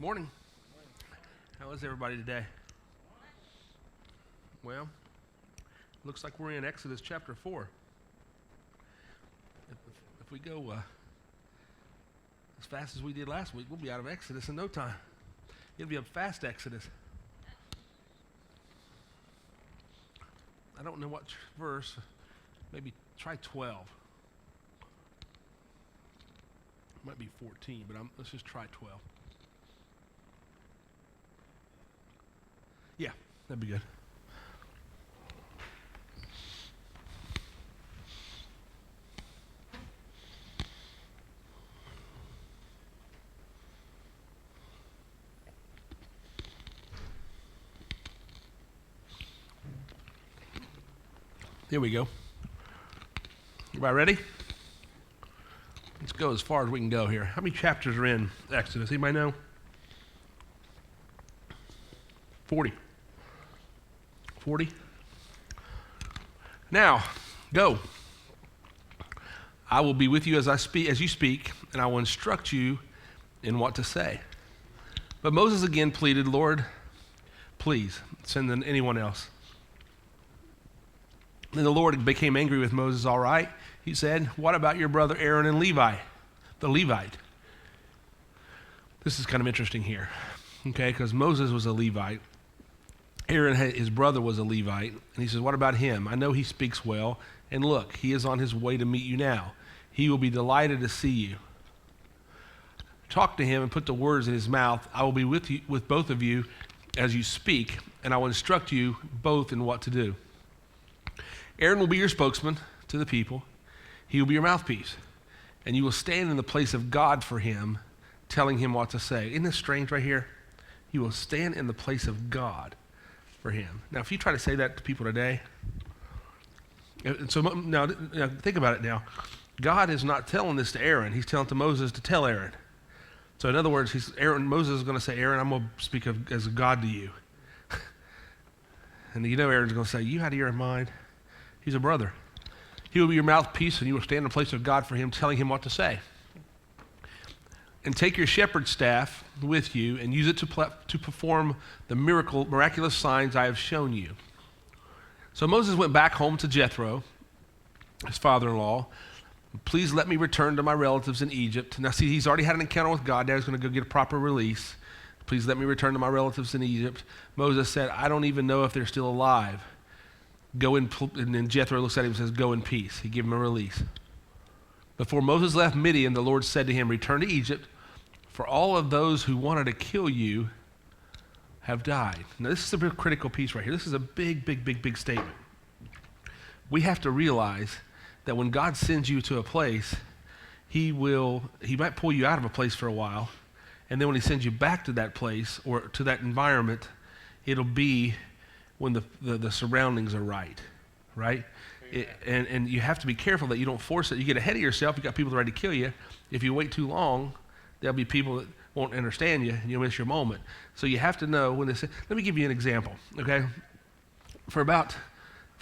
Morning. How is everybody today? Well, looks like we're in Exodus chapter 4. If we go as fast as we did last week, we'll be out of Exodus in no time. It'll be a fast Exodus. I don't know what verse. Maybe try 12. Might be 14, but let's just try 12. Yeah, that'd be good. Here we go. Everybody ready? Let's go as far as we can go here. How many chapters are in Exodus? Anybody know? 40. 40. Now, go. I will be with you as you speak, and I will instruct you in what to say. But Moses again pleaded, Lord, please send anyone else. Then the Lord became angry with Moses. All right, he said, what about your brother Aaron and Levi, the Levite? This is kind of interesting here, okay, because Moses was a Levite. Aaron, his brother, was a Levite. And he says, what about him? I know he speaks well. And look, he is on his way to meet you now. He will be delighted to see you. Talk to him and put the words in his mouth. I will be with both of you as you speak, and I will instruct you both in what to do. Aaron will be your spokesman to the people. He will be your mouthpiece. And you will stand in the place of God for him, telling him what to say. Isn't this strange right here? You will stand in the place of God for him. Now, if you try to say that to people today, so now think about it now. God is not telling this to Aaron. He's telling to Moses to tell Aaron. So in other words, Moses is going to say, Aaron, I'm going to speak as a God to you. And you know Aaron's going to say, you out of your mind? He's a brother. He will be your mouthpiece, and you will stand in the place of God for him, telling him what to say. And take your shepherd's staff with you and use it to perform the miraculous signs I have shown you. So Moses went back home to Jethro, his father-in-law. Please let me return to my relatives in Egypt. Now see, he's already had an encounter with God. Now he's going to go get a proper release. Please let me return to my relatives in Egypt. Moses said, I don't even know if they're still alive. And then Jethro looks at him and says, go in peace. He gave him a release. Before Moses left Midian, the Lord said to him, return to Egypt, for all of those who wanted to kill you have died. Now, this is a real critical piece right here. This is a big statement. We have to realize that when God sends you to a place, he might pull you out of a place for a while, and then when he sends you back to that place or to that environment, it'll be when the surroundings are right? And you have to be careful that you don't force it. You get ahead of yourself, you got people ready to kill you. If you wait too long, there'll be people that won't understand you, and you'll miss your moment. So you have to know when let me give you an example, okay? For about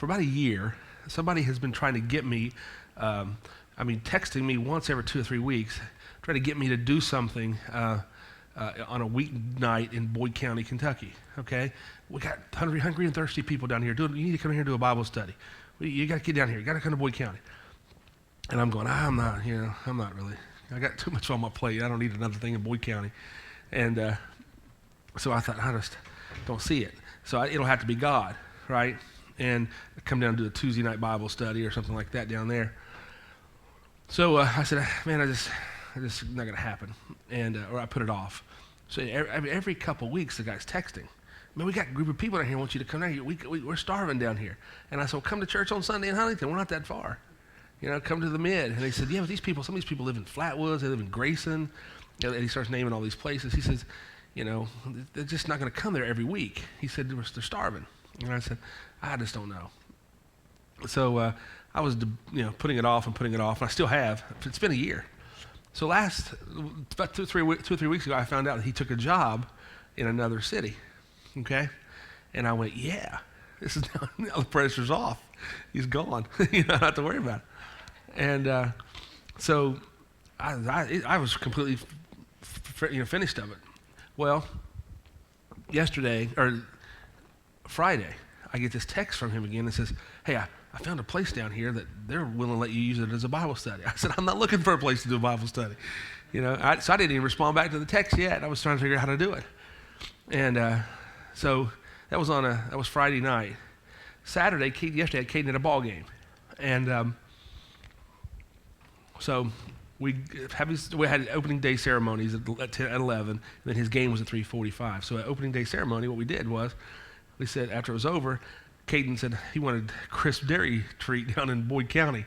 a year, somebody has been trying to get me, texting me once every 2 or 3 weeks, trying to get me to do something on a weeknight in Boyd County, Kentucky, okay? We got hungry and thirsty people down here. You need to come here and do a Bible study. You got to get down here. You got to come to Boyd County. And I'm going, I'm not really. I got too much on my plate. I don't need another thing in Boyd County. And so I thought, I just don't see it. So it'll have to be God, right? And come down and do a Tuesday night Bible study or something like that down there. So I said, man, I just not going to happen. And or I put it off. So every couple weeks, the guy's texting. Man, we got a group of people down here who want you to come down here. We're starving down here. And I said, well, come to church on Sunday in Huntington. We're not that far. Come to the Mid. And he said, yeah, but some of these people live in Flatwoods. They live in Grayson. And he starts naming all these places. He says, they're just not going to come there every week. He said, they're starving. And I said, I just don't know. So I was, putting it off. And I still have. It's been a year. So about 2 or 3 weeks ago, I found out that he took a job in another city. Okay? And I went, yeah, this is now the pressure's off. He's gone. I don't have to worry about it. And so I was completely finished of it. Well, yesterday, or Friday, I get this text from him again that says, hey, I found a place down here that they're willing to let you use it as a Bible study. I said, I'm not looking for a place to do a Bible study. So I didn't even respond back to the text yet. I was trying to figure out how to do it. And so that was Friday night. Yesterday, I had Caden at a ball game. And so we had opening day ceremonies at 11, and then his game was at 3:45. So at opening day ceremony, what we did was, we said after it was over, Caden said he wanted crisp dairy treat down in Boyd County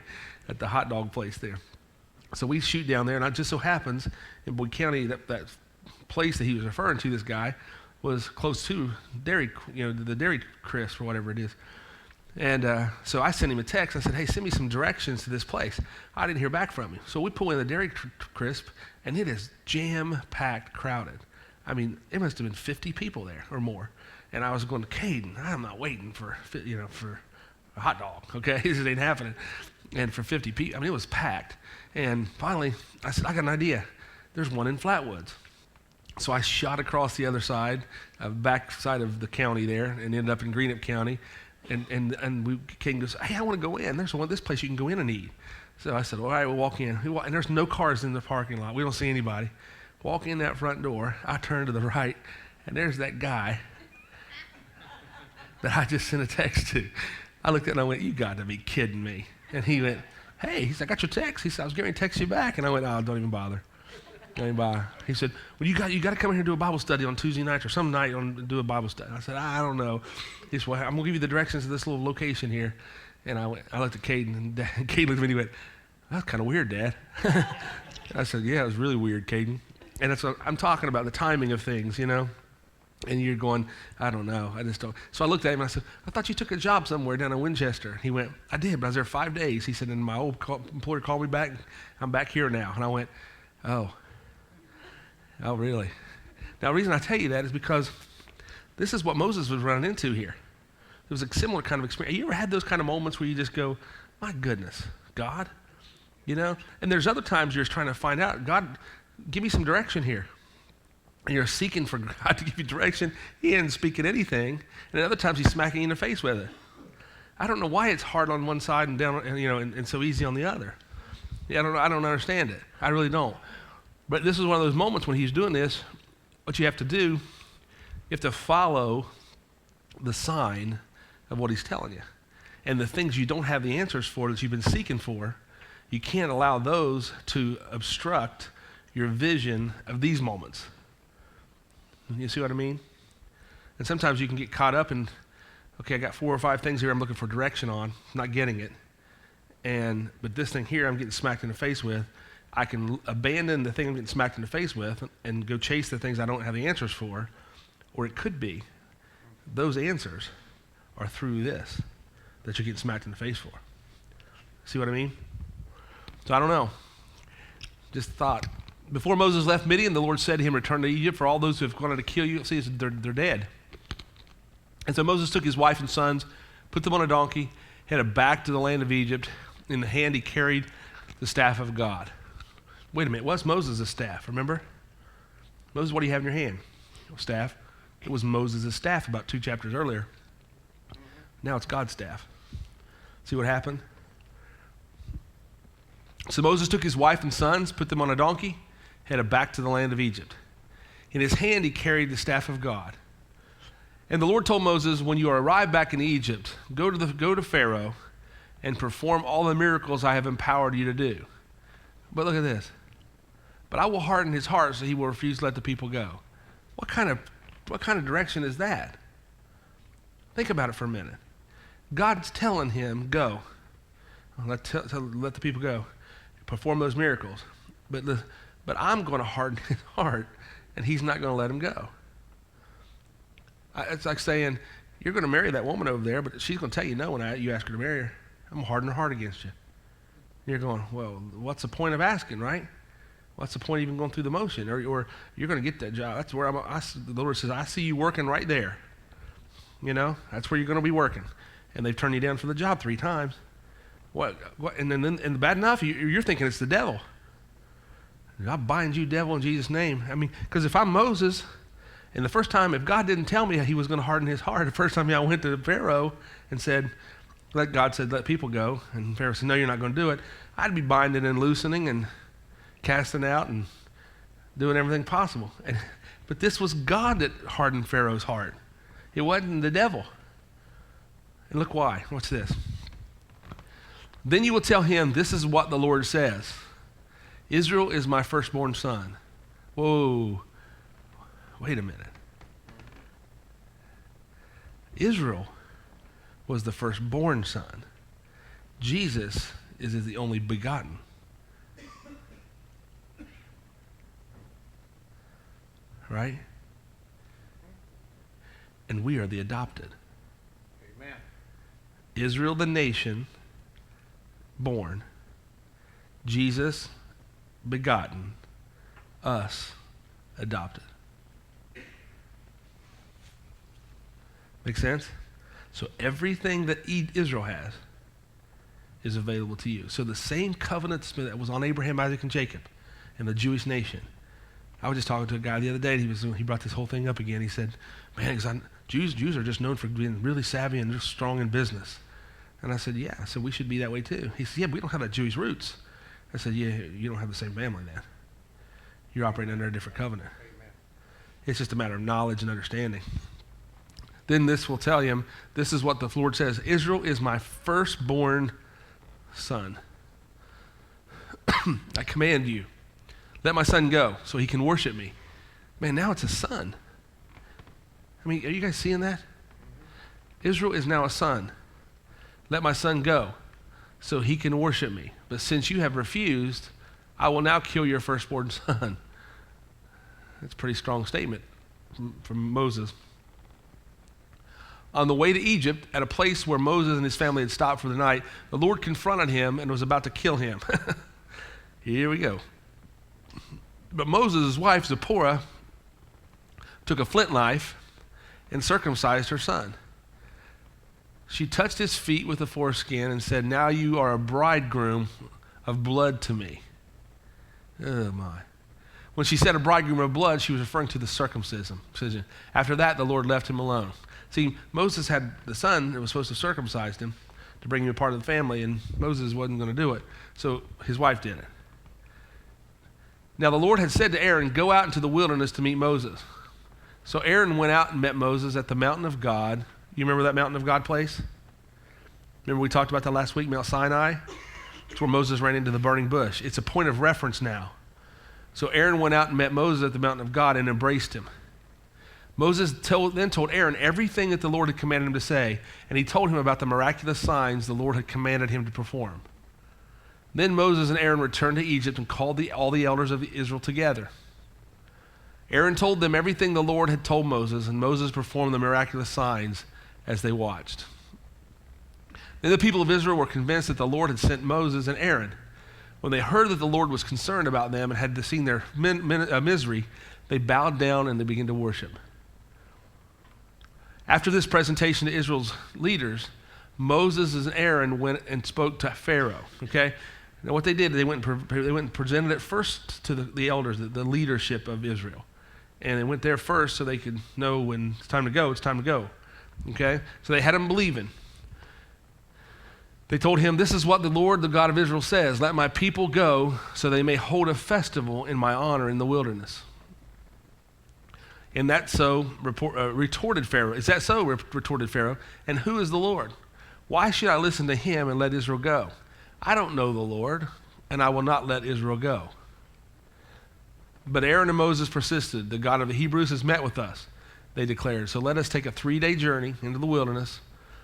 at the hot dog place there. So we shoot down there, and it just so happens in Boyd County that place that he was referring to, this guy, was close to dairy, the Dairy Crisp or whatever it is. And so I sent him a text. I said, hey, send me some directions to this place. I didn't hear back from him. So we pull in the Dairy Crisp, and it is jam-packed crowded. I mean, it must have been 50 people there or more. And I was going to Caden, I'm not waiting for a hot dog, okay? This ain't happening. And for 50 people, I mean, it was packed. And finally, I said, I got an idea. There's one in Flatwoods. So I shot across the other side, back side of the county there, and ended up in Greenup County. And Caden goes, hey, I want to go in. There's this place you can go in and eat. So I said, all right, we'll walk in. And there's no cars in the parking lot. We don't see anybody. Walk in that front door. I turn to the right, and there's that guy that I just sent a text to. I looked at it and I went, you got to be kidding me. And he went, hey, he said, I got your text. He said, I was going to text you back. And I went, oh, don't even bother. Don't even bother. He said, well, you got to come in here and do a Bible study on Tuesday nights or some night and do a Bible study. I said, I don't know. He said, well, I'm going to give you the directions to this little location here. And I looked at Caden, and Caden looked at me and he went, that's kind of weird, Dad. I said, yeah, it was really weird, Caden. And that's what I'm talking about, the timing of things, And you're going, I don't know. I just don't. So I looked at him and I said, I thought you took a job somewhere down in Winchester. He went, I did, but I was there 5 days. He said, and my old employer called me back. I'm back here now. And I went, oh, really? Now, the reason I tell you that is because this is what Moses was running into here. It was a similar kind of experience. You ever had those kind of moments where you just go, my goodness, God? And there's other times you're just trying to find out, God, give me some direction here. And you're seeking for God to give you direction. He isn't speaking anything. And at other times, he's smacking you in the face with it. I don't know why it's hard on one side and down, and so easy on the other. I don't understand it. I really don't. But this is one of those moments when he's doing this. What you have to do, you have to follow the sign of what he's telling you. And the things you don't have the answers for that you've been seeking for, you can't allow those to obstruct your vision of these moments. You see what I mean? And sometimes you can get caught up in, okay, I got 4 or 5 things here I'm looking for direction on, I'm not getting it. But this thing here I'm getting smacked in the face with. I can abandon the thing I'm getting smacked in the face with and go chase the things I don't have the answers for. Or it could be those answers are through this that you're getting smacked in the face for. See what I mean? So I don't know. Just thought. Before Moses left Midian, the Lord said to him, return to Egypt, for all those who have gone to kill you, see, they're dead. And so Moses took his wife and sons, put them on a donkey, headed back to the land of Egypt. In the hand he carried the staff of God. Wait a minute, what's Moses' staff, remember? Moses, what do you have in your hand? Staff. It was Moses' staff about 2 chapters earlier. Now it's God's staff. See what happened? So Moses took his wife and sons, put them on a donkey, headed back to the land of Egypt. In his hand he carried the staff of God. And the Lord told Moses, when you arrive back in Egypt, go to Pharaoh and perform all the miracles I have empowered you to do. But look at this. But I will harden his heart so he will refuse to let the people go. What kind of direction is that? Think about it for a minute. God's telling him, go. Let the people go. Perform those miracles. But I'm going to harden his heart, and he's not going to let him go. It's like saying, you're going to marry that woman over there, but she's going to tell you no when you ask her to marry her. I'm going to harden her heart against you. You're going, well, what's the point of asking, right? What's the point of even going through the motion? Or you're going to get that job. That's where the Lord says, I see you working right there. That's where you're going to be working. And they've turned you down for the job 3 times. What? And bad enough, you're thinking it's the devil. I bind you, devil, in Jesus' name. I mean, because if I'm Moses And the first time, if God didn't tell me he was going to harden his heart, the first time I went to Pharaoh and said, God said, let people go. And Pharaoh said, no, you're not going to do it. I'd be binding and loosening and casting out and doing everything possible. But this was God that hardened Pharaoh's heart. It wasn't the devil. And look why. Watch this. Then you will tell him, this is what the Lord says. Israel is my firstborn son. Whoa. Wait a minute. Israel was the firstborn son. Jesus is the only begotten. Right? And we are the adopted. Amen. Israel, the nation, born. Jesus, begotten. Us, adopted. Make sense? So everything that Israel has is available to you. So the same covenant that was on Abraham, Isaac, and Jacob and the Jewish nation. I was just talking to a guy the other day, and he brought this whole thing up again. He said, man, Jews are just known for being really savvy and just strong in business. And I said, yeah. I said, we should be that way too. He said, yeah, but we don't have that Jewish roots. I said, yeah, you don't have the same family then. You're operating under a different covenant. Amen. It's just a matter of knowledge and understanding. Then this will tell him, this is what the Lord says, Israel is my firstborn son. I command you, let my son go so he can worship me. Man, now it's a son. I mean, are you guys seeing that? Israel is now a son. Let my son go so he can worship me. But since you have refused, I will now kill your firstborn son. That's a pretty strong statement from Moses. On the way to Egypt, at a place where Moses and his family had stopped for the night, the Lord confronted him and was about to kill him. Here we go. But Moses' wife, Zipporah, took a flint knife and circumcised her son. She touched his feet with the foreskin and said, now you are a bridegroom of blood to me. Oh, my. When she said a bridegroom of blood, she was referring to the circumcision. After that, the Lord left him alone. See, Moses had the son that was supposed to circumcise him to bring him a part of the family, and Moses wasn't going to do it. So his wife did it. Now the Lord had said to Aaron, go out into the wilderness to meet Moses. So Aaron went out and met Moses at the mountain of God. You remember that mountain of God place? Remember we talked about that last week, Mount Sinai? It's where Moses ran into the burning bush. It's a point of reference now. So Aaron went out and met Moses at the mountain of God and embraced him. Moses then told Aaron everything that the Lord had commanded him to say, and he told him about the miraculous signs the Lord had commanded him to perform. Then Moses and Aaron returned to Egypt and called all the elders of Israel together. Aaron told them everything the Lord had told Moses, and Moses performed the miraculous signs as they watched. Then the people of Israel were convinced that the Lord had sent Moses and Aaron. When they heard that the Lord was concerned about them and had seen their misery, they bowed down and they began to worship. After this presentation to Israel's leaders, Moses and Aaron went and spoke to Pharaoh. Okay? Now what they did, they went and presented it first to the elders, the leadership of Israel. And they went there first so they could know when it's time to go, it's time to go. Okay? So they had him believing. They told him, this is what the Lord, the God of Israel says, let my people go so they may hold a festival in my honor in the wilderness. And that so, retorted Pharaoh. Is that so, retorted Pharaoh? And who is the Lord? Why should I listen to him and let Israel go? I don't know the Lord, and I will not let Israel go. But Aaron and Moses persisted. The God of the Hebrews has met with us, they declared. So let us take a 3-day journey into the wilderness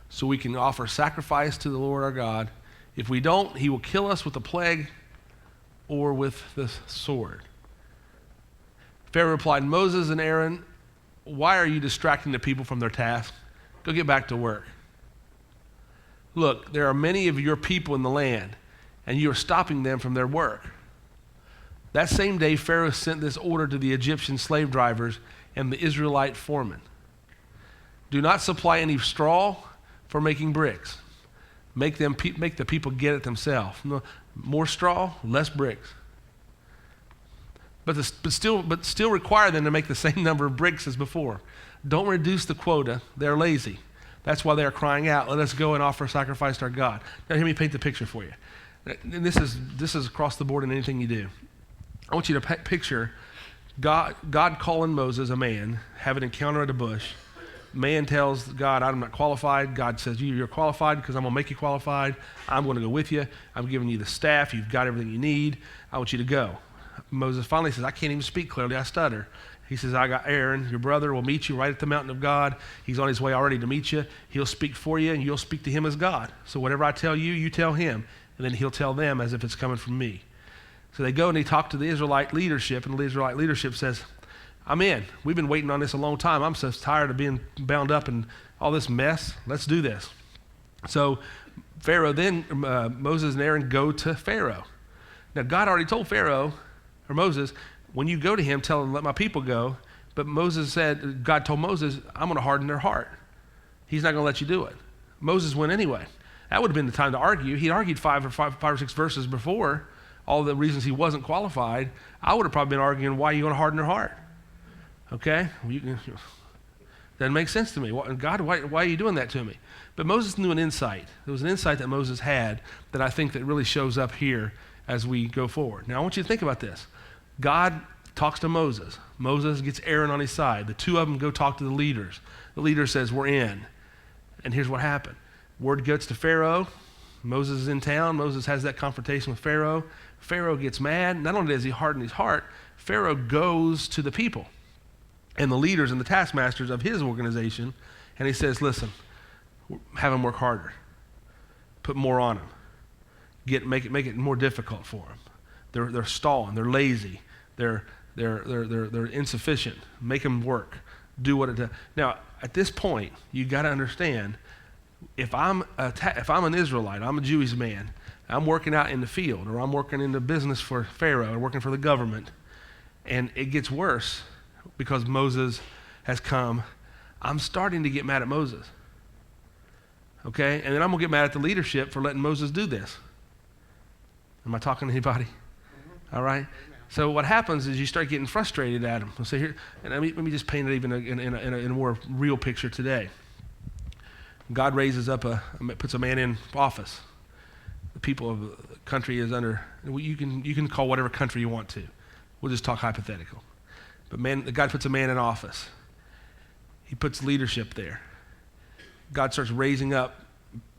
so we can offer sacrifice to the Lord our God. If we don't, he will kill us with the plague or with the sword. Pharaoh replied, Moses and Aaron, why are you distracting the people from their task? Go get back to work. Look, there are many of your people in the land, and you are stopping them from their work. That same day, Pharaoh sent this order to the Egyptian slave drivers and the Israelite foremen. Do not supply any straw for making bricks. Make the people get it themselves. No, more straw, less bricks. but still require them to make the same number of bricks as before. Don't reduce the quota. They're lazy. That's why they're crying out, let us go and offer a sacrifice to our God. Now, let me paint the picture for you. And this is across the board in anything you do. I want you to picture God calling Moses, a man, have an encounter at a bush. Man tells God, I'm not qualified. God says, you're qualified because I'm going to make you qualified. I'm going to go with you. I'm giving you the staff. You've got everything you need. I want you to go. Moses finally says, I can't even speak clearly. I stutter. He says, I got Aaron, your brother, will meet you right at the mountain of God. He's on his way already to meet you. He'll speak for you, and you'll speak to him as God. So whatever I tell you, you tell him, and then he'll tell them as if it's coming from me. So they go and they talk to the Israelite leadership, and the Israelite leadership says, I'm in. We've been waiting on this a long time. I'm so tired of being bound up in all this mess. Let's do this. So Pharaoh then, Moses and Aaron go to Pharaoh. Now God already told Pharaoh, or Moses, when you go to him, tell him, let my people go. But God told Moses, I'm going to harden their heart. He's not going to let you do it. Moses went anyway. That would have been the time to argue. He'd argued five or six verses before, all the reasons he wasn't qualified. I would have probably been arguing, why are you going to harden their heart? Okay? Doesn't make sense to me. God, why are you doing that to me? But Moses knew an insight. There was an insight that Moses had that I think that really shows up here as we go forward. Now, I want you to think about this. God talks to Moses. Moses gets Aaron on his side. The two of them go talk to the leaders. The leader says, we're in. And here's what happened. Word gets to Pharaoh. Moses is in town. Moses has that confrontation with Pharaoh. Pharaoh gets mad. Not only does he harden his heart, Pharaoh goes to the people and the leaders and the taskmasters of his organization, and he says, listen, have them work harder. Put more on them. Make it more difficult for them. They're stalling. They're lazy. They're insufficient. Make them work. Do what it does. Now, at this point, you got to understand, if I'm an Israelite, I'm a Jewish man, I'm working out in the field, or I'm working in the business for Pharaoh, or working for the government, and it gets worse because Moses has come, I'm starting to get mad at Moses. Okay? And then I'm going to get mad at the leadership for letting Moses do this. Am I talking to anybody? Mm-hmm. All right? Amen. So what happens is you start getting frustrated at him. So here, and let me just paint it even in a more real picture today. God raises up puts a man in office. The people of the country is under, you can call whatever country you want to. We'll just talk hypothetical. But God puts a man in office. He puts leadership there. God starts raising up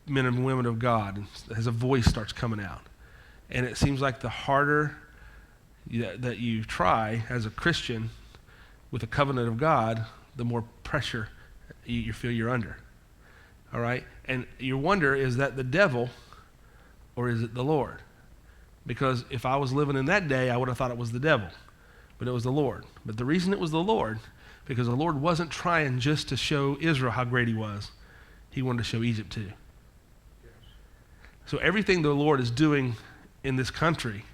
men and women of God, and as a voice starts coming out. And it seems like the harder that you try as a Christian with a covenant of God, the more pressure you feel you're under. All right? And your wonder, is that the devil or is it the Lord? Because if I was living in that day, I would have thought it was the devil. But it was the Lord. But the reason it was the Lord, because the Lord wasn't trying just to show Israel how great he was. He wanted to show Egypt too. Yes. So everything the Lord is doing in this country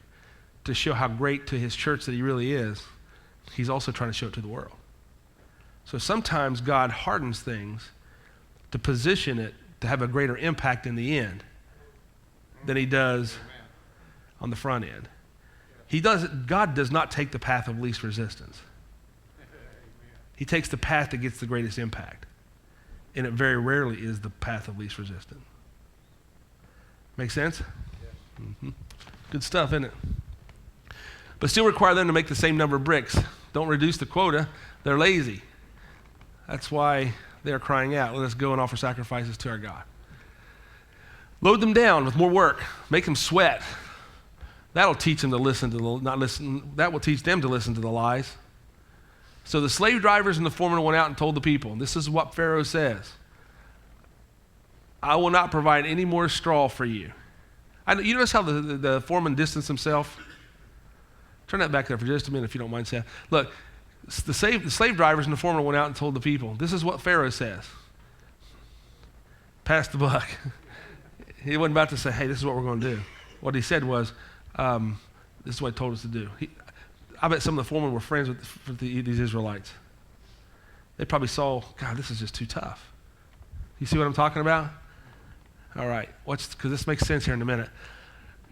to show how great to his church that he really is, he's also trying to show it to the world. So sometimes God hardens things to position it to have a greater impact in the end than he does on the front end. God does not take the path of least resistance. He takes the path that gets the greatest impact. And it very rarely is the path of least resistance. Make sense? Yeah. Mm-hmm. Good stuff, isn't it? But still require them to make the same number of bricks. Don't reduce the quota. They're lazy. That's why they're crying out, let us go and offer sacrifices to our God. Load them down with more work. Make them sweat. That'll teach them to that will teach them to listen to the lies. So the slave drivers and the foreman went out and told the people, this is what Pharaoh says. I will not provide any more straw for you. You notice how the foreman distanced himself? Turn that back there for just a minute if you don't mind, Seth. Look, the slave drivers and the foreman went out and told the people, this is what Pharaoh says. Pass the buck. He wasn't about to say, hey, this is what we're going to do. What he said was, this is what he told us to do. I bet some of the foremen were friends with these Israelites. They probably saw, God, this is just too tough. You see what I'm talking about? All right, because this makes sense here in a minute.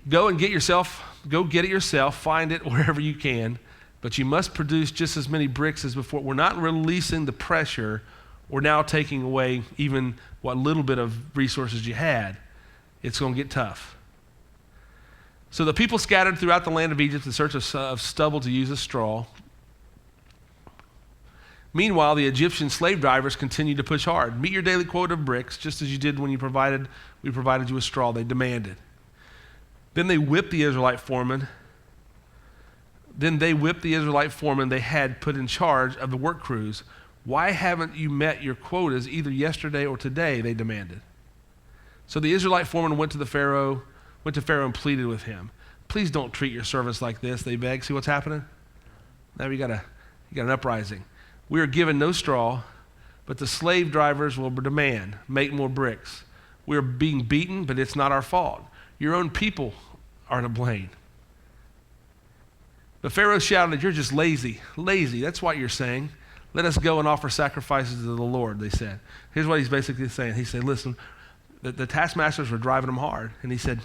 Go get it yourself, find it wherever you can. but you must produce just as many bricks as before. We're not releasing the pressure. We're now taking away even what little bit of resources you had. It's going to get tough. So the people scattered throughout the land of Egypt in search of stubble to use as straw. Meanwhile, the Egyptian slave drivers continued to push hard. Meet your daily quota of bricks, just as you did when we provided you with straw. They demanded. Then they whipped the Israelite foreman. They had put in charge of the work crews. Why haven't you met your quotas either yesterday or today? They demanded. So the Israelite foreman went to Pharaoh and pleaded with him. Please don't treat your servants like this, they begged. See what's happening? Now you got an uprising. We are given no straw, but the slave drivers will demand, make more bricks. We are being beaten, but it's not our fault. Your own people are to blame. But Pharaoh shouted, you're just lazy. Lazy, that's what you're saying. Let us go and offer sacrifices to the Lord, they said. Here's what he's basically saying. He said, listen, the taskmasters were driving them hard. And he said,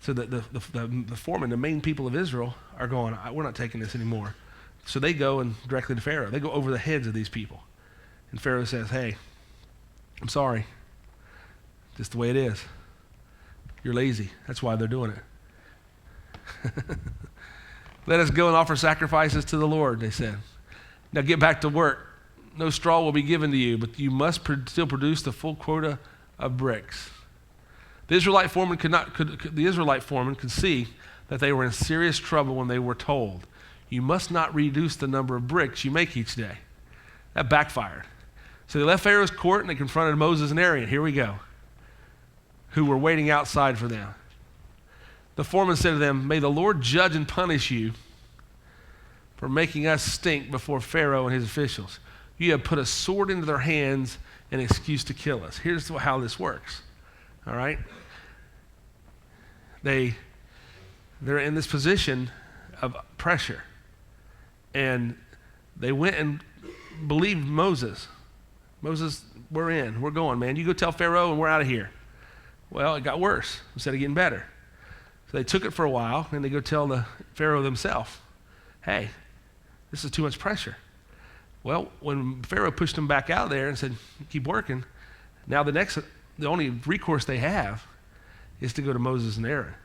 so the foreman, the main people of Israel are going, we're not taking this anymore. So they go and directly to Pharaoh. They go over the heads of these people. And Pharaoh says, hey, I'm sorry. Just the way it is. You're lazy. That's why they're doing it. Let us go and offer sacrifices to the Lord, they said. Now get back to work. No straw will be given to you, but you must still produce the full quota of bricks. The Israelite foreman could see that they were in serious trouble when they were told, you must not reduce the number of bricks you make each day. That backfired. So they left Pharaoh's court and they confronted Moses and Aaron. Here we go. Who were waiting outside for them. The foreman said to them, may the Lord judge and punish you for making us stink before Pharaoh and his officials. You have put a sword into their hands, an excuse to kill us. Here's how this works. All right? They're in this position of pressure. And they went and believed Moses. Moses, we're in. We're going, man. You go tell Pharaoh and we're out of here. Well, it got worse instead of getting better. So they took it for a while, and they go tell the Pharaoh themselves, hey, this is too much pressure. Well, when Pharaoh pushed them back out there and said, keep working, now the only recourse they have is to go to Moses and Aaron.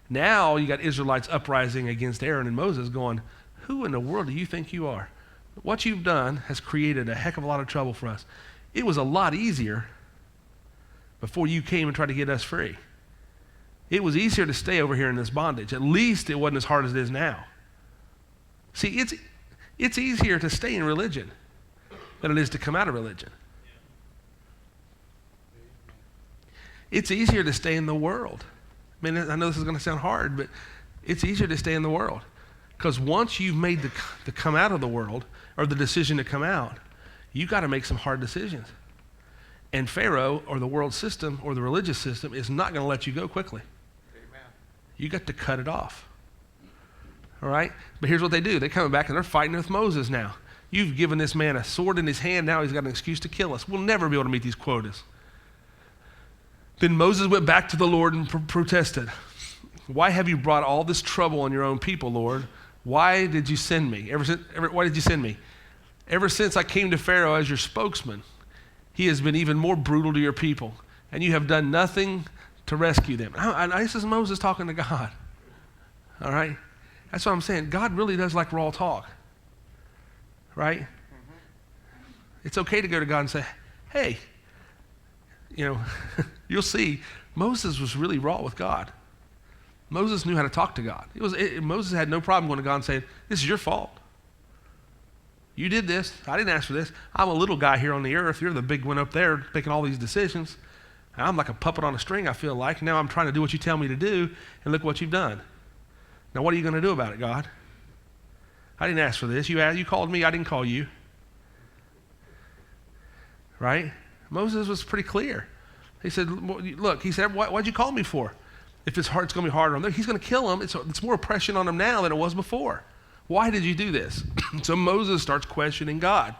Now you got Israelites uprising against Aaron and Moses going, who in the world do you think you are? What you've done has created a heck of a lot of trouble for us. It was a lot easier before you came and tried to get us free. It was easier to stay over here in this bondage. At least it wasn't as hard as it is now. See, it's easier to stay in religion than it is to come out of religion. It's easier to stay in the world. I mean, I know this is going to sound hard, but it's easier to stay in the world. Because once you've made the come out of the world, or the decision to come out, you got to make some hard decisions. And Pharaoh, or the world system, or the religious system, is not going to let you go quickly. Amen. You got to cut it off. All right? But here's what they do. They're coming back and they're fighting with Moses now. You've given this man a sword in his hand. Now he's got an excuse to kill us. We'll never be able to meet these quotas. Then Moses went back to the Lord and protested. Why have you brought all this trouble on your own people, Lord? Why did you send me? Why did you send me? Ever since I came to Pharaoh as your spokesman, he has been even more brutal to your people, and you have done nothing to rescue them. This is Moses talking to God. All right? That's what I'm saying. God really does like raw talk. Right? Mm-hmm. It's okay to go to God and say, hey, you'll see, Moses was really raw with God. Moses knew how to talk to God. Moses had no problem going to God and saying, this is your fault. You did this. I didn't ask for this. I'm a little guy here on the earth. You're the big one up there making all these decisions. I'm like a puppet on a string, I feel like. Now I'm trying to do what you tell me to do, and look what you've done. Now what are you going to do about it, God? I didn't ask for this. You called me. I didn't call you. Right? Moses was pretty clear. He said, look, he said, what'd you call me for? If it's hard, it's going to be harder on them. He's going to kill them. It's more oppression on them now than it was before. Why did you do this? So Moses starts questioning God.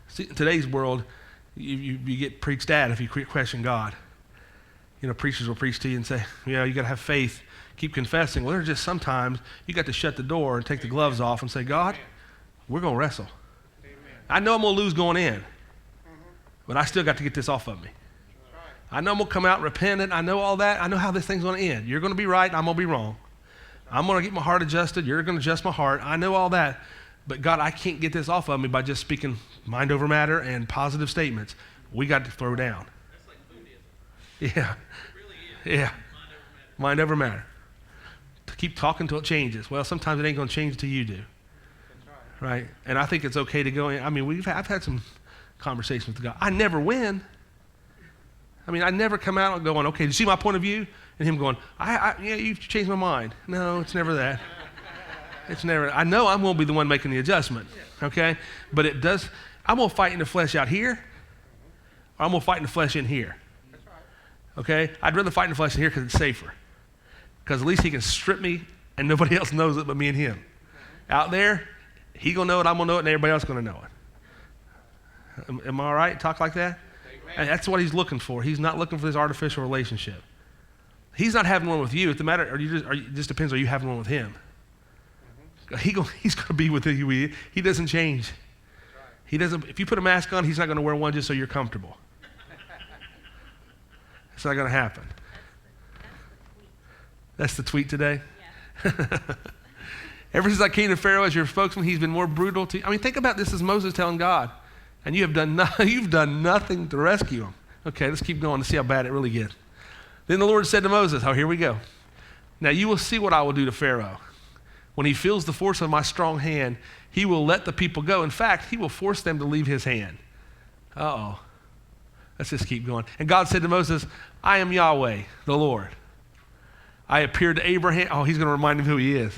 See, in today's world, you get preached at if you question God. preachers will preach to you and say, you got to have faith, keep confessing. Well, there's just sometimes you got to shut the door and take the gloves off and say, God, we're going to wrestle. Amen. I know I'm going to lose going in, but I still got to get this off of me. I know I'm going to come out repentant. I know all that. I know how this thing's going to end. You're going to be right. I'm going to be wrong. I'm going to get my heart adjusted. You're going to adjust my heart. I know all that. But God, I can't get this off of me by just speaking mind over matter and positive statements. We got to throw down. That's like Buddhism. Yeah. It really is. Yeah. Mind over matter. To keep talking till it changes. Well, sometimes it ain't going to change till you do. That's right. Right? And I think it's okay to go in. I mean, I've had some conversations with God. I never win. I mean, I never come out going, okay, do you see my point of view? And him going, yeah, you've changed my mind. No, it's never that. It's never. I know I'm going to be the one making the adjustment, okay? But it does. I'm going to fight in the flesh out here, or I'm going to fight in the flesh in here. That's right. Okay? I'd rather fight in the flesh in here because it's safer. Because at least he can strip me and nobody else knows it but me and him. Out there, he going to know it, I'm going to know it, and everybody else going to know it. Am I all right? Talk like that? And that's what he's looking for. He's not looking for this artificial relationship. He's not having one with you. It's the matter, it just depends, are you having one with him? He's going to be with you. He doesn't change. He doesn't. If you put a mask on, he's not going to wear one just so you're comfortable. It's not going to happen. That's the tweet today. Yeah. Ever since I came to Pharaoh as your spokesman, he's been more brutal to you. I mean, think about this as Moses telling God, and you've done nothing to rescue him. Okay, let's keep going to see how bad it really gets. Then the Lord said to Moses, here we go. Now you will see what I will do to Pharaoh. When he feels the force of my strong hand, he will let the people go. In fact, he will force them to leave his hand. Uh-oh. Let's just keep going. And God said to Moses, I am Yahweh, the Lord. I appeared to Abraham. Oh, he's going to remind him who he is.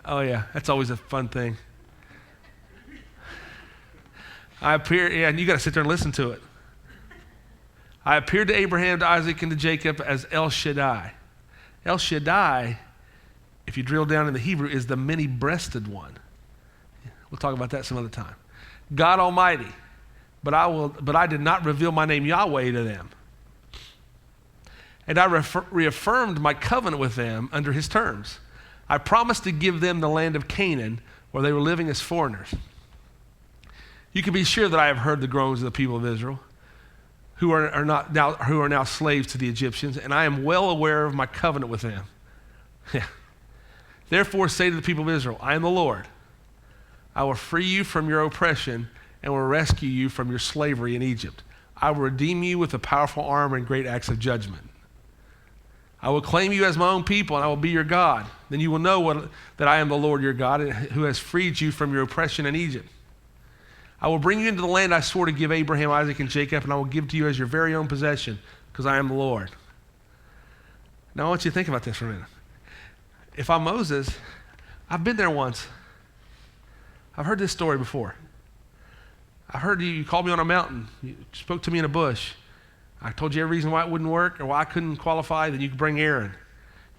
Oh, yeah, that's always a fun thing. And you got to sit there and listen to it. I appeared to Abraham, to Isaac, and to Jacob as El Shaddai. El Shaddai, if you drill down in the Hebrew, is the many-breasted one. We'll talk about that some other time. God Almighty, but I did not reveal my name Yahweh to them. And I reaffirmed my covenant with them under his terms. I promised to give them the land of Canaan, where they were living as foreigners. You can be sure that I have heard the groans of the people of Israel, who are now slaves to the Egyptians, and I am well aware of my covenant with them. Yeah. Therefore say to the people of Israel, I am the Lord. I will free you from your oppression and will rescue you from your slavery in Egypt. I will redeem you with a powerful arm and great acts of judgment. I will claim you as my own people, and I will be your God. Then you will know that I am the Lord your God, who has freed you from your oppression in Egypt. I will bring you into the land I swore to give Abraham, Isaac, and Jacob, and I will give to you as your very own possession, because I am the Lord. Now I want you to think about this for a minute. If I'm Moses, I've been there once. I've heard this story before. I heard you called me on a mountain. You spoke to me in a bush. I told you every reason why it wouldn't work or why I couldn't qualify. Then you could bring Aaron.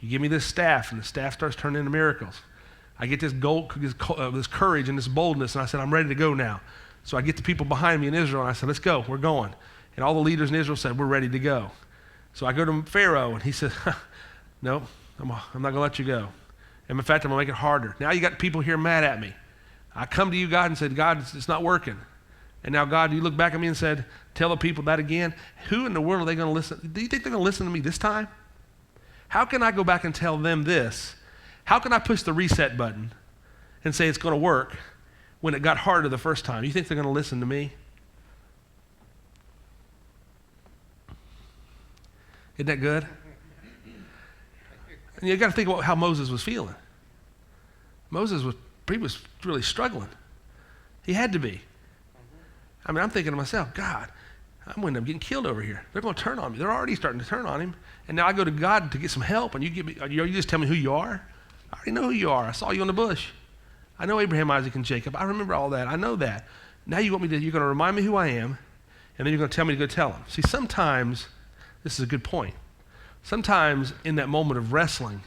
You give me this staff, and the staff starts turning into miracles. I get this courage and this boldness, and I said, I'm ready to go now. So I get the people behind me in Israel, and I said, let's go. We're going. And all the leaders in Israel said, we're ready to go. So I go to Pharaoh, and he said, no, I'm not going to let you go. And in fact, I'm going to make it harder. Now you got people here mad at me. I come to you, God, and said, God, it's not working. And now, God, you look back at me and said, tell the people that again. Who in the world are they going to listen? Do you think they're going to listen to me this time? How can I go back and tell them this? How can I push the reset button and say it's going to work when it got harder the first time? You think they're going to listen to me? Isn't that good? And you got to think about how Moses was feeling. Moses was really struggling. He had to be. I mean, I'm thinking to myself, God, I'm going to end up getting killed over here. They're going to turn on me. They're already starting to turn on him. And now I go to God to get some help, and you just tell me who you are? I already know who you are. I saw you in the bush. I know Abraham, Isaac, and Jacob. I remember all that. I know that. Now you're going to remind me who I am, and then you're going to tell me to go tell them. See, sometimes, this is a good point. Sometimes in that moment of wrestling,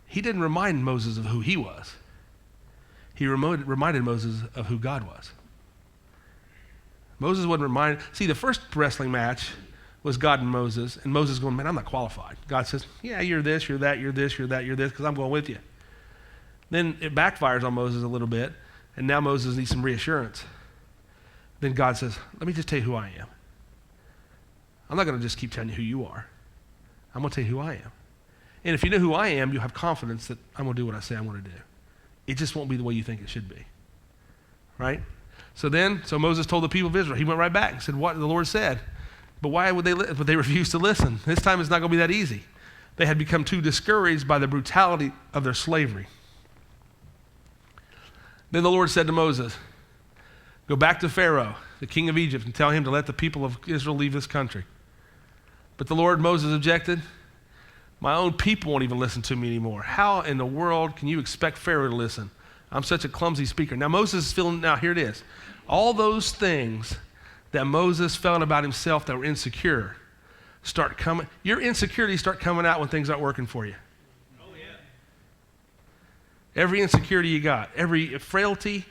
he didn't remind Moses of who he was. He reminded Moses of who God was. Moses wasn't reminded. See, the first wrestling match was God and Moses going, man, I'm not qualified. God says, yeah, you're this, you're that, you're this, you're that, you're this, because I'm going with you. Then it backfires on Moses a little bit, and now Moses needs some reassurance. Then God says, let me just tell you who I am. I'm not going to just keep telling you who you are. I'm going to tell you who I am. And if you know who I am, you'll have confidence that I'm going to do what I say I'm going to do. It just won't be the way you think it should be. Right? So Moses told the people of Israel. He went right back and said what the Lord said. But why would but they refused to listen. This time it's not going to be that easy. They had become too discouraged by the brutality of their slavery. Then the Lord said to Moses, go back to Pharaoh, the king of Egypt, and tell him to let the people of Israel leave this country. But the Lord, Moses objected, my own people won't even listen to me anymore. How in the world can you expect Pharaoh to listen? I'm such a clumsy speaker. Now Moses is feeling, now here it is. All those things that Moses felt about himself that were insecure start coming. Your insecurities start coming out when things aren't working for you. Oh, yeah. Every insecurity you got, every frailty,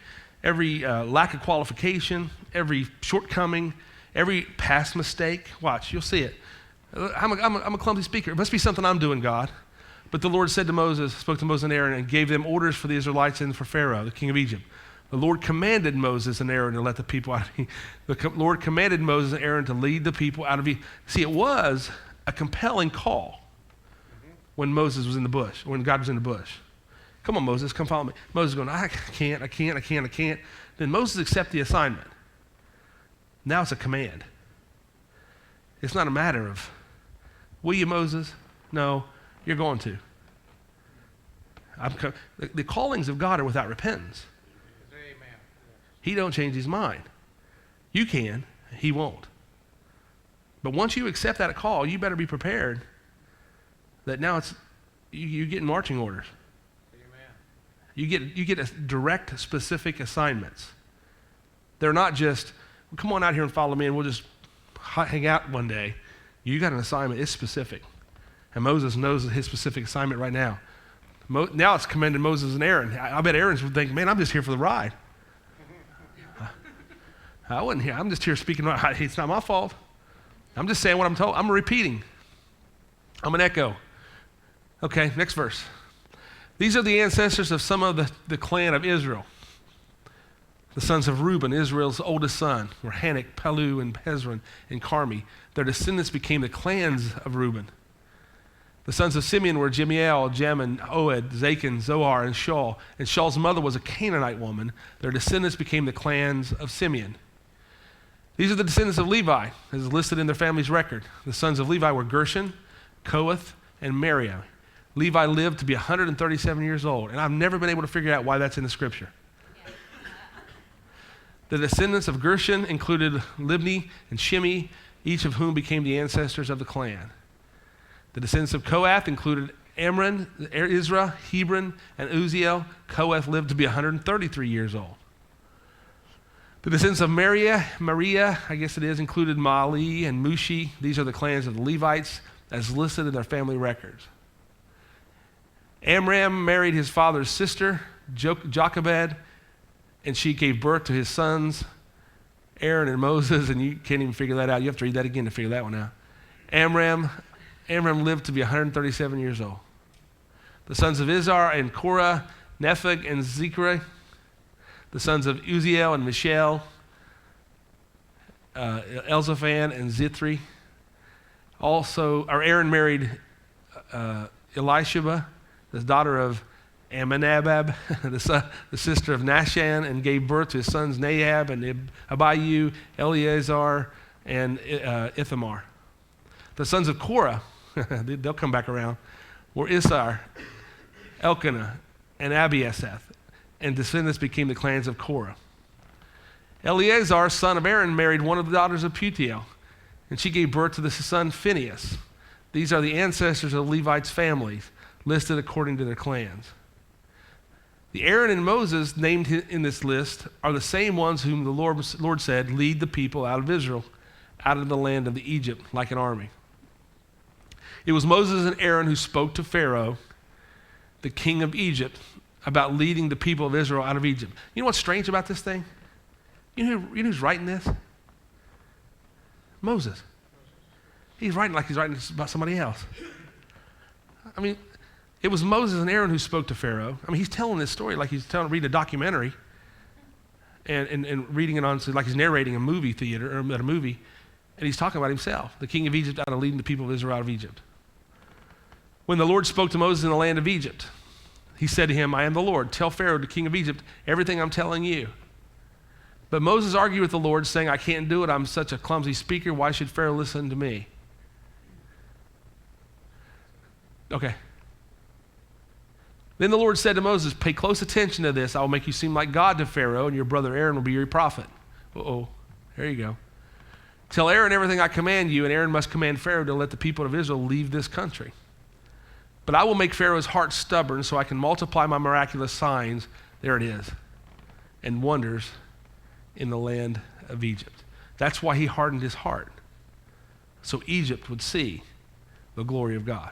every lack of qualification, every shortcoming, every past mistake. Watch, you'll see it. I'm a clumsy speaker. It must be something I'm doing, God. But the Lord said to Moses, spoke to Moses and Aaron, and gave them orders for the Israelites and for Pharaoh, the king of Egypt. The Lord commanded Moses and Aaron to let the people out of Egypt. The Lord commanded Moses and Aaron to lead the people out of Egypt. See, it was a compelling call when Moses was in the bush, when God was in the bush. Come on, Moses, come follow me. Moses going, I can't. Then Moses accepted the assignment. Now it's a command. It's not a matter of, will you, Moses? No, you're going to. The callings of God are without repentance. Amen. He don't change his mind. You can, he won't. But once you accept that call, you better be prepared that now it's you get marching orders. Amen. You get a direct, specific assignments. They're not just, well, come on out here and follow me and we'll just hang out one day. You got an assignment. It's specific. And Moses knows his specific assignment right now. Now it's commended Moses and Aaron. I bet Aaron's would think, man, I'm just here for the ride. I wasn't here. I'm just here speaking. It's not my fault. I'm just saying what I'm told. I'm repeating. I'm an echo. Okay, next verse. These are the ancestors of some of the clan of Israel. The sons of Reuben, Israel's oldest son, were Hanok, Palu, and Hezron, and Carmi. Their descendants became the clans of Reuben. The sons of Simeon were Jemiel, Jamin, Oed, Zachan, Zohar, and Shaul. And Shaul's mother was a Canaanite woman. Their descendants became the clans of Simeon. These are the descendants of Levi, as listed in their family's record. The sons of Levi were Gershon, Kohath, and Merari. Levi lived to be 137 years old, and I've never been able to figure out why that's in the scripture. The descendants of Gershon included Libni and Shimei, each of whom became the ancestors of the clan. The descendants of Kohath included Amram, Izrah, Hebron, and Uzziel. Kohath lived to be 133 years old. The descendants of Maria, I guess it is, included Mali and Mushi. These are the clans of the Levites as listed in their family records. Amram married his father's sister, Jochebed, and she gave birth to his sons, Aaron and Moses, and you can't even figure that out. You have to read that again to figure that one out. Amram lived to be 137 years old. The sons of Izhar and Korah, Nepheg and Zikri. The sons of Uzziel and Mishael, Elzaphan and Zithri. Aaron married Elisheba, the daughter of Amminadab, the sister of Nahshon, and gave birth to his sons Nahab and Abihu, Eleazar, and Ithamar. The sons of Korah, they'll come back around, were Issar, Elkanah, and Abiasaph, and descendants became the clans of Korah. Eleazar, son of Aaron, married one of the daughters of Putiel, and she gave birth to the son Phinehas. These are the ancestors of Levites' families, listed according to their clans. The Aaron and Moses named in this list are the same ones whom the Lord said, lead the people out of Israel, out of the land of the Egypt, like an army. It was Moses and Aaron who spoke to Pharaoh, the king of Egypt, about leading the people of Israel out of Egypt. You know what's strange about this thing? You know who's writing this? Moses. He's writing like he's writing about somebody else. I mean, it was Moses and Aaron who spoke to Pharaoh. I mean, he's telling this story like he's reading a documentary and reading it on, like he's narrating a movie theater or a movie, and he's talking about himself, the king of Egypt, out of leading the people of Israel out of Egypt. When the Lord spoke to Moses in the land of Egypt, he said to him, I am the Lord. Tell Pharaoh, the king of Egypt, everything I'm telling you. But Moses argued with the Lord, saying, I can't do it. I'm such a clumsy speaker. Why should Pharaoh listen to me? Okay. Then the Lord said to Moses, pay close attention to this. I will make you seem like God to Pharaoh, and your brother Aaron will be your prophet. Uh-oh. There you go. Tell Aaron everything I command you, and Aaron must command Pharaoh to let the people of Israel leave this country. But I will make Pharaoh's heart stubborn so I can multiply my miraculous signs, there it is, and wonders in the land of Egypt. That's why he hardened his heart, so Egypt would see the glory of God.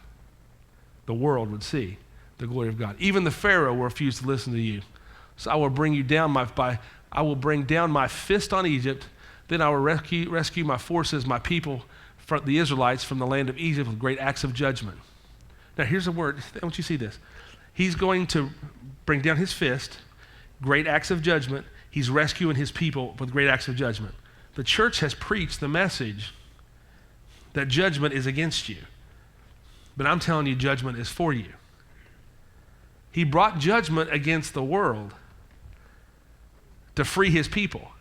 The world would see the glory of God. Even the Pharaoh will refuse to listen to you. So I will bring down my fist on Egypt. Then I will rescue my forces, my people, the Israelites, from the land of Egypt with great acts of judgment. Now here's a word. I want you to see this. He's going to bring down his fist, great acts of judgment. He's rescuing his people with great acts of judgment. The church has preached the message that judgment is against you. But I'm telling you, judgment is for you. He brought judgment against the world to free his people.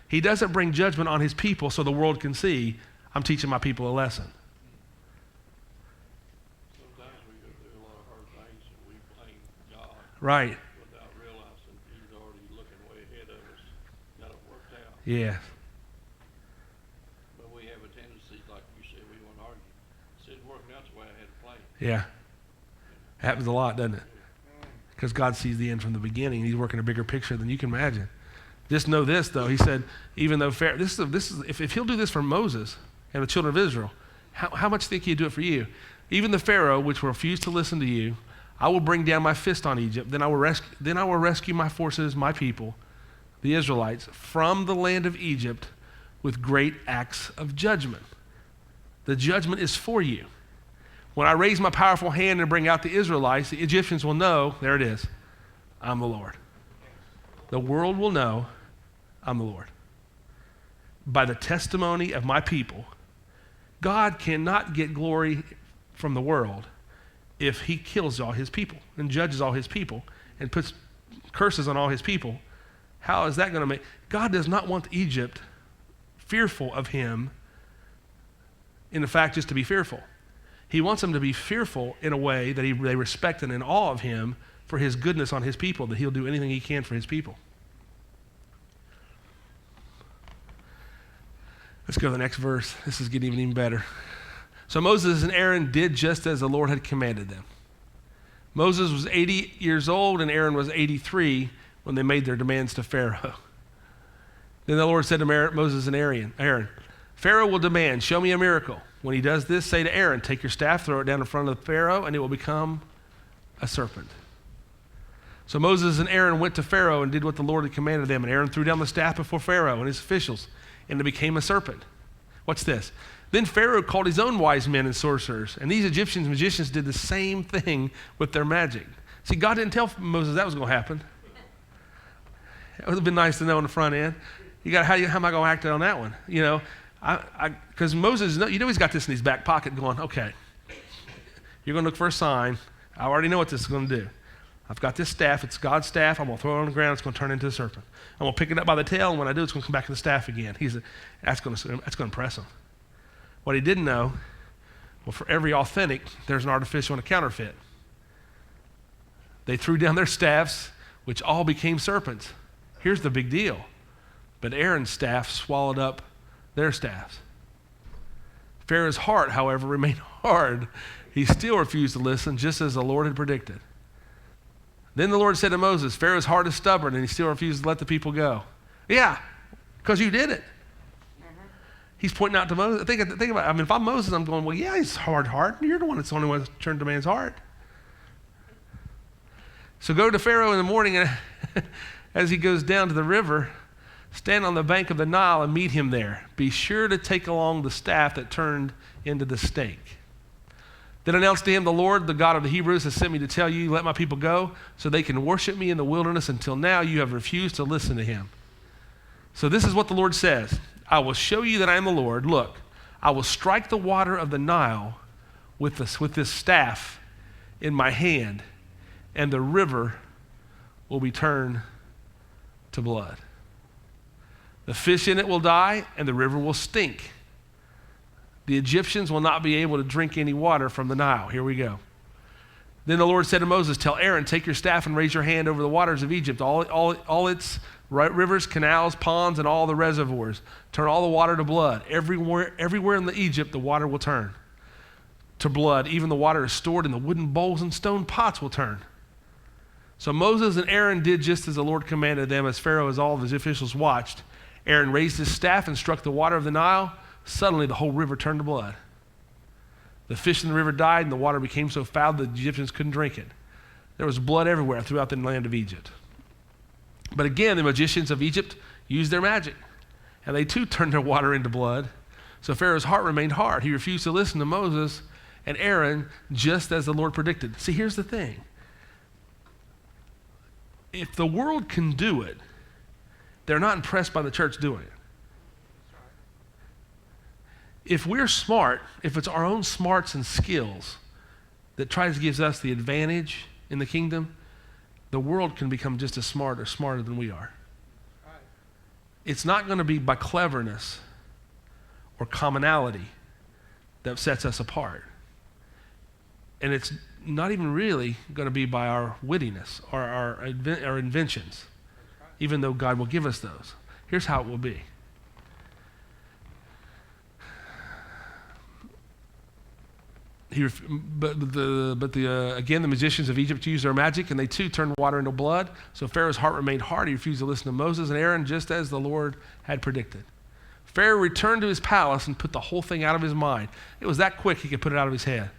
He doesn't bring judgment on his people so the world can see, I'm teaching my people a lesson. Sometimes we go through a lot of hard things and we blame God. Right. Without realizing he's already looking way ahead of us, got it worked out. Yeah. But we have a tendency, like you said, we want to argue. It said working out the way I had it planned. Yeah. Happens a lot, doesn't it? Because God sees the end from the beginning. He's working a bigger picture than you can imagine. Just know this, though. He said, even though Pharaoh, if he'll do this for Moses and the children of Israel, how much think he'd do it for you? Even the Pharaoh, which will refuse to listen to you, I will bring down my fist on Egypt. Then I will rescue my forces, my people, the Israelites, from the land of Egypt with great acts of judgment. The judgment is for you. When I raise my powerful hand and bring out the Israelites, the Egyptians will know, there it is, I'm the Lord. The world will know I'm the Lord. By the testimony of my people, God cannot get glory from the world if he kills all his people and judges all his people and puts curses on all his people. How is that going to make? God does not want Egypt fearful of him in the fact just to be fearful. He wants them to be fearful in a way that they respect and in awe of him for his goodness on his people, that he'll do anything he can for his people. Let's go to the next verse. This is getting even better. So Moses and Aaron did just as the Lord had commanded them. Moses was 80 years old and Aaron was 83 when they made their demands to Pharaoh. Then the Lord said to Moses and Aaron, Pharaoh will demand, show me a miracle. When he does this, say to Aaron, take your staff, throw it down in front of the Pharaoh, and it will become a serpent. So Moses and Aaron went to Pharaoh and did what the Lord had commanded them. And Aaron threw down the staff before Pharaoh and his officials, and it became a serpent. What's this? Then Pharaoh called his own wise men and sorcerers, and these Egyptian magicians did the same thing with their magic. See, God didn't tell Moses that was going to happen. It would have been nice to know on the front end. How am I going to act on that one? You know, because Moses, he's got this in his back pocket going, okay, you're going to look for a sign. I already know what this is going to do. I've got this staff. It's God's staff. I'm going to throw it on the ground. It's going to turn into a serpent. I'm going to pick it up by the tail, and when I do, it's going to come back to the staff again. That's going to impress him. What he didn't know, well, for every authentic, there's an artificial and a counterfeit. They threw down their staffs, which all became serpents. Here's the big deal. But Aaron's staff swallowed up their staffs. Pharaoh's heart, however, remained hard. He still refused to listen, just as the Lord had predicted. Then the Lord said to Moses, Pharaoh's heart is stubborn, and he still refused to let the people go. Yeah, because you did it. He's pointing out to Moses. Think about it. I mean, if I'm Moses, I'm going, well, yeah, he's hard heart. You're the one that's the only one that's turned to man's heart. So go to Pharaoh in the morning, and as he goes down to the river Stand on the bank of the Nile and meet him there. Be sure to take along the staff that turned into the snake." Then announced to him, "The Lord, the God of the Hebrews, has sent me to tell you, let my people go so they can worship me in the wilderness. Until now, you have refused to listen to him. So this is what the Lord says. I will show you that I am the Lord. Look, I will strike the water of the Nile with this staff in my hand, and the river will be turned to blood. The fish in it will die, and the river will stink. The Egyptians will not be able to drink any water from the Nile." Here we go. Then the Lord said to Moses, "Tell Aaron, take your staff and raise your hand over the waters of Egypt, all its rivers, canals, ponds, and all the reservoirs. Turn all the water to blood. Everywhere in Egypt, the water will turn to blood. Even the water is stored in the wooden bowls and stone pots will turn." So Moses and Aaron did just as the Lord commanded them. As Pharaoh and all of his officials watched, Aaron raised his staff and struck the water of the Nile. Suddenly the whole river turned to blood. The fish in the river died, and the water became so foul that the Egyptians couldn't drink it. There was blood everywhere throughout the land of Egypt. But again, the magicians of Egypt used their magic, and they too turned their water into blood. So Pharaoh's heart remained hard. He refused to listen to Moses and Aaron, just as the Lord predicted. See, here's the thing. If the world can do it, they're not impressed by the church doing it. If we're smart, if it's our own smarts and skills that tries to give us the advantage in the kingdom, the world can become just as smart or smarter than we are. It's not going to be by cleverness or commonality that sets us apart. And it's not even really going to be by our wittiness or our inventions, even though God will give us those. Here's how it will be. Again, the magicians of Egypt used their magic, and they too turned water into blood. So Pharaoh's heart remained hard. He refused to listen to Moses and Aaron, just as the Lord had predicted. Pharaoh returned to his palace and put the whole thing out of his mind. It was that quick he could put it out of his head.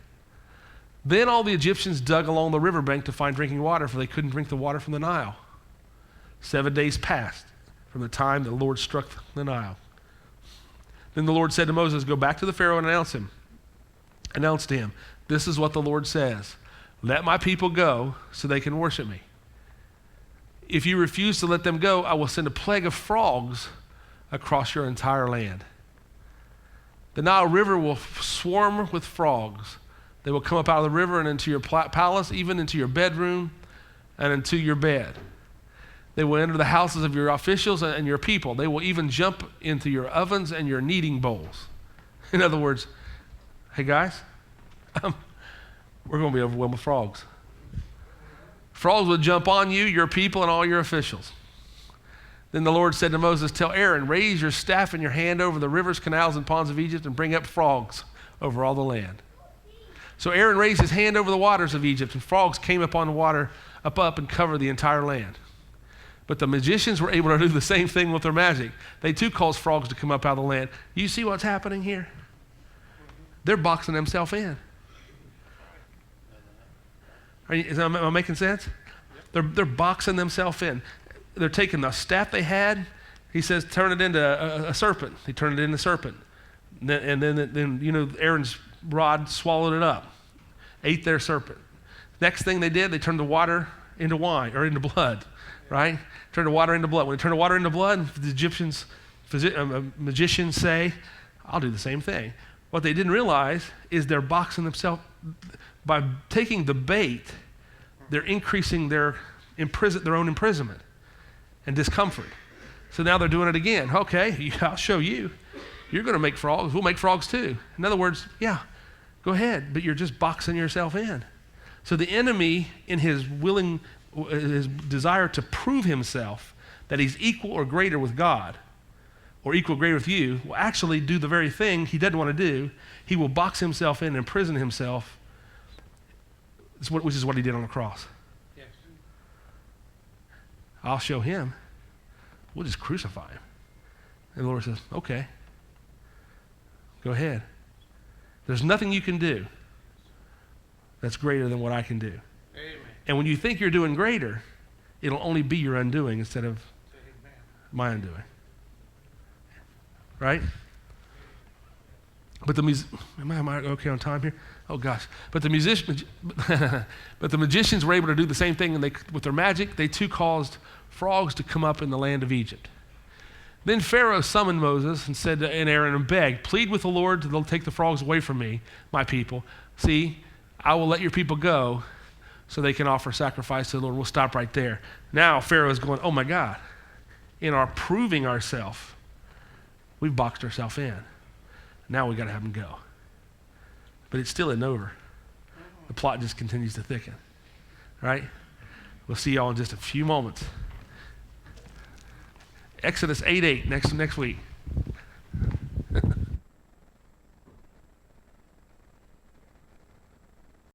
Then all the Egyptians dug along the riverbank to find drinking water, for they couldn't drink the water from the Nile. 7 days passed from the time the Lord struck the Nile. Then the Lord said to Moses, "Go back to the Pharaoh and announce to him, this is what the Lord says. Let my people go so they can worship me. If you refuse to let them go, I will send a plague of frogs across your entire land. The Nile River will swarm with frogs. They will come up out of the river and into your palace, even into your bedroom and into your bed. They will enter the houses of your officials and your people. They will even jump into your ovens and your kneading bowls." In other words, hey guys, we're going to be overwhelmed with frogs. Frogs will jump on you, your people, and all your officials. Then the Lord said to Moses, "Tell Aaron, raise your staff in your hand over the rivers, canals, and ponds of Egypt, and bring up frogs over all the land." So Aaron raised his hand over the waters of Egypt, and frogs came upon the water, up and covered the entire land. But the magicians were able to do the same thing with their magic. They too caused frogs to come up out of the land. You see what's happening here? They're boxing themselves in. Am I making sense? They're boxing themselves in. They're taking the staff they had. He says, turn it into a serpent. He turned it into a serpent. And then Aaron's rod swallowed it up, ate their serpent. Next thing they did, they turned the water into wine, or into blood, right? Turned the water into blood. When they turn the water into blood, the Egyptians, magicians say, I'll do the same thing. What they didn't realize is they're boxing themselves. By taking the bait, they're increasing their own imprisonment and discomfort. So now they're doing it again. Okay, I'll show you. You're going to make frogs. We'll make frogs too. In other words, yeah, go ahead, but you're just boxing yourself in. So the enemy, in his desire to prove himself that he's equal or greater with God, or equal or greater with you, will actually do the very thing he doesn't want to do. He will box himself in and imprison himself, which is what he did on the cross. Yes. I'll show him. We'll just crucify him. And the Lord says, okay, go ahead. There's nothing you can do that's greater than what I can do. Amen. And when you think you're doing greater, it'll only be your undoing instead of Amen. my undoing. right? But am I okay on time here? Oh gosh! But the magicians were able to do the same thing, and with their magic, they too caused frogs to come up in the land of Egypt. Then Pharaoh summoned Moses and said to Aaron and begged, "Plead with the Lord to take the frogs away from me, my people. See, I will let your people go, so they can offer sacrifice to the Lord." We'll stop right there. Now Pharaoh is going, "Oh my God! In our proving ourselves, we've boxed ourselves in. Now we got to have them go." But it still isn't over. The plot just continues to thicken. Right? We'll see y'all in just a few moments. Exodus 8:8 next week.